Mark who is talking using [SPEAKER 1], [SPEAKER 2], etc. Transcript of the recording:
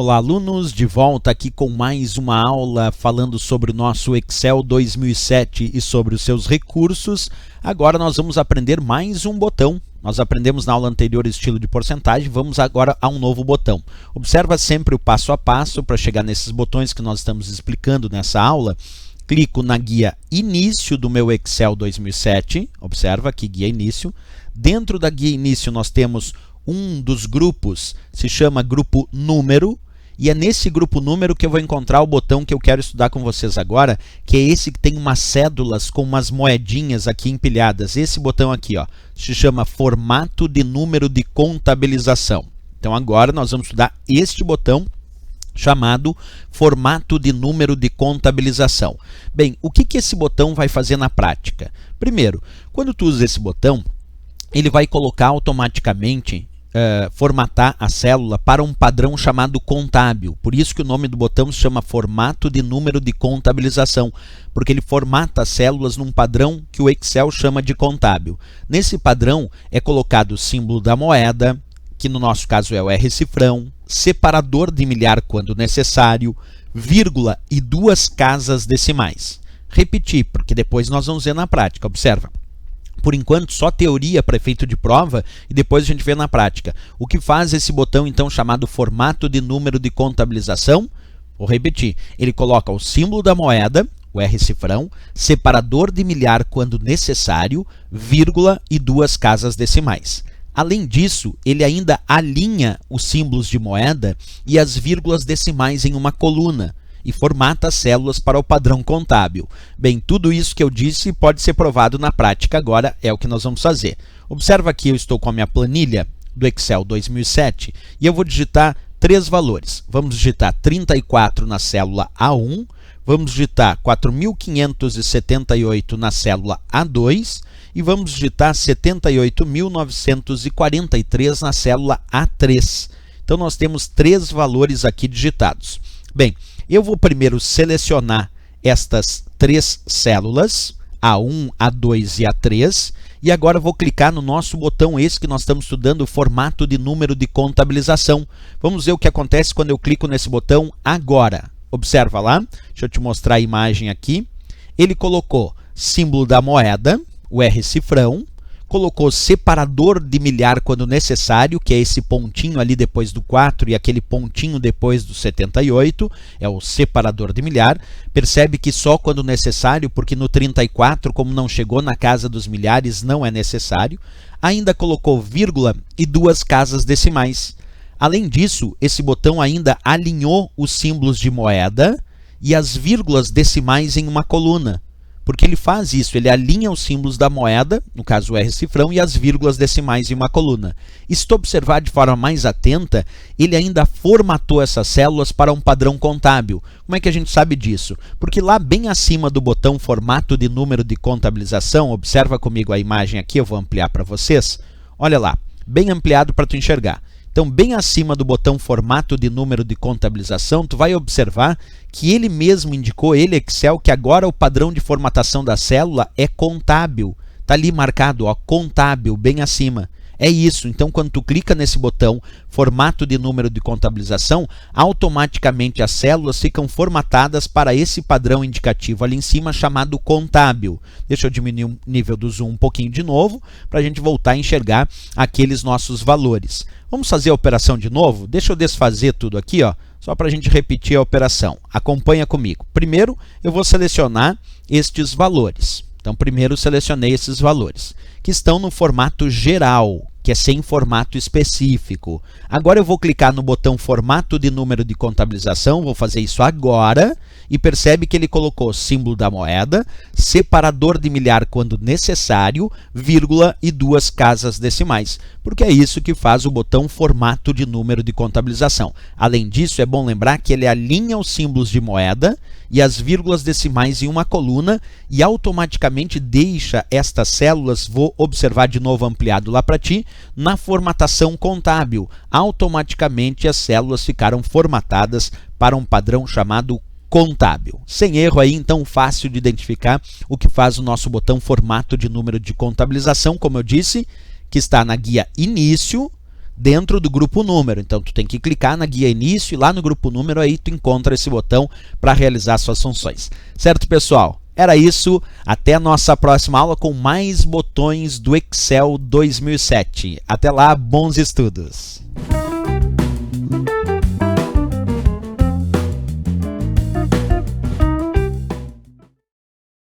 [SPEAKER 1] Olá, alunos, de volta aqui com mais uma aula falando sobre o nosso Excel 2007 e sobre os seus recursos. Agora nós vamos aprender mais um botão. Nós aprendemos na aula anterior estilo de porcentagem, vamos agora a um novo botão. Observa sempre o passo a passo para chegar nesses botões que nós estamos explicando nessa aula. Clico na guia início do meu Excel 2007, observa aqui guia início. Dentro da guia início nós temos um dos grupos, se chama grupo número, e é nesse grupo número que eu vou encontrar o botão que eu quero estudar com vocês agora, que é esse que tem umas cédulas com umas moedinhas aqui empilhadas. Esse botão aqui, ó, se chama formato de número de contabilização. Então agora nós vamos estudar este botão chamado formato de número de contabilização. Bem, o que esse botão vai fazer na prática? Primeiro, quando tu usa esse botão, ele vai colocar automaticamente formatar a célula para um padrão chamado contábil. Por isso que o nome do botão se chama formato de número de contabilização, porque ele formata as células num padrão que o Excel chama de contábil. Nesse padrão é colocado o símbolo da moeda, que no nosso caso é o R-cifrão, separador de milhar quando necessário, vírgula e duas casas decimais. Repetir, porque depois nós vamos ver na prática. Observa. Por enquanto, só teoria para efeito de prova e depois a gente vê na prática. O que faz esse botão, então, chamado formato de número de contabilização? Vou repetir. Ele coloca o símbolo da moeda, o R-cifrão, separador de milhar quando necessário, vírgula e duas casas decimais. Além disso, ele ainda alinha os símbolos de moeda e as vírgulas decimais em uma coluna e formata as células para o padrão contábil. Bem, tudo isso que eu disse pode ser provado na prática, agora é o que nós vamos fazer. Observa aqui, eu estou com a minha planilha do Excel 2007 e eu vou digitar três valores. Vamos digitar 34 na célula A1, vamos digitar 4.578 na célula A2 e vamos digitar 78.943 na célula A3. Então, nós temos três valores aqui digitados. Bem, eu vou primeiro selecionar estas três células, A1, A2 e A3, e agora vou clicar no nosso botão esse que nós estamos estudando, o formato de número de contabilização. Vamos ver o que acontece quando eu clico nesse botão agora. Observa lá, deixa eu te mostrar a imagem aqui. Ele colocou símbolo da moeda, o R-cifrão, colocou separador de milhar quando necessário, que é esse pontinho ali depois do 4 e aquele pontinho depois do 78, é o separador de milhar. Percebe que só quando necessário, porque no 34, como não chegou na casa dos milhares, não é necessário. Ainda colocou vírgula e duas casas decimais. Além disso, esse botão ainda alinhou os símbolos de moeda e as vírgulas decimais em uma coluna. Porque ele faz isso, ele alinha os símbolos da moeda, no caso o R-cifrão, e as vírgulas decimais em uma coluna. E se tu observar de forma mais atenta, ele ainda formatou essas células para um padrão contábil. Como é que a gente sabe disso? Porque lá bem acima do botão formato de número de contabilização, observa comigo a imagem aqui, eu vou ampliar para vocês. Olha lá, bem ampliado para tu enxergar. Então, bem acima do botão formato de número de contabilização, tu vai observar que ele mesmo indicou, ele Excel, que agora o padrão de formatação da célula é contábil. Está ali marcado, ó, contábil, bem acima. É isso, então quando tu clica nesse botão formato de número de contabilização, automaticamente as células ficam formatadas para esse padrão indicativo ali em cima chamado contábil. Deixa eu diminuir o nível do zoom um pouquinho de novo para a gente voltar a enxergar aqueles nossos valores. Vamos fazer a operação de novo? Deixa eu desfazer tudo aqui, ó, só para a gente repetir a operação. Acompanha comigo. Primeiro eu vou selecionar estes valores. Então primeiro selecionei esses valores, que estão no formato geral, que é sem formato específico. Agora eu vou clicar no botão formato de número de contabilização, vou fazer isso agora, e percebe que ele colocou símbolo da moeda, separador de milhar quando necessário, vírgula e duas casas decimais, porque é isso que faz o botão formato de número de contabilização. Além disso, é bom lembrar que ele alinha os símbolos de moeda e as vírgulas decimais em uma coluna e automaticamente deixa estas células, vou observar de novo ampliado lá para ti, na formatação contábil. Automaticamente as células ficaram formatadas para um padrão chamado contábil. Sem erro aí, então fácil de identificar o que faz o nosso botão formato de número de contabilização, como eu disse, que está na guia início dentro do grupo número. Então tu tem que clicar na guia início e lá no grupo número aí tu encontra esse botão para realizar suas funções. Certo, pessoal? Era isso. Até a nossa próxima aula com mais botões do Excel 2007. Até lá, bons estudos!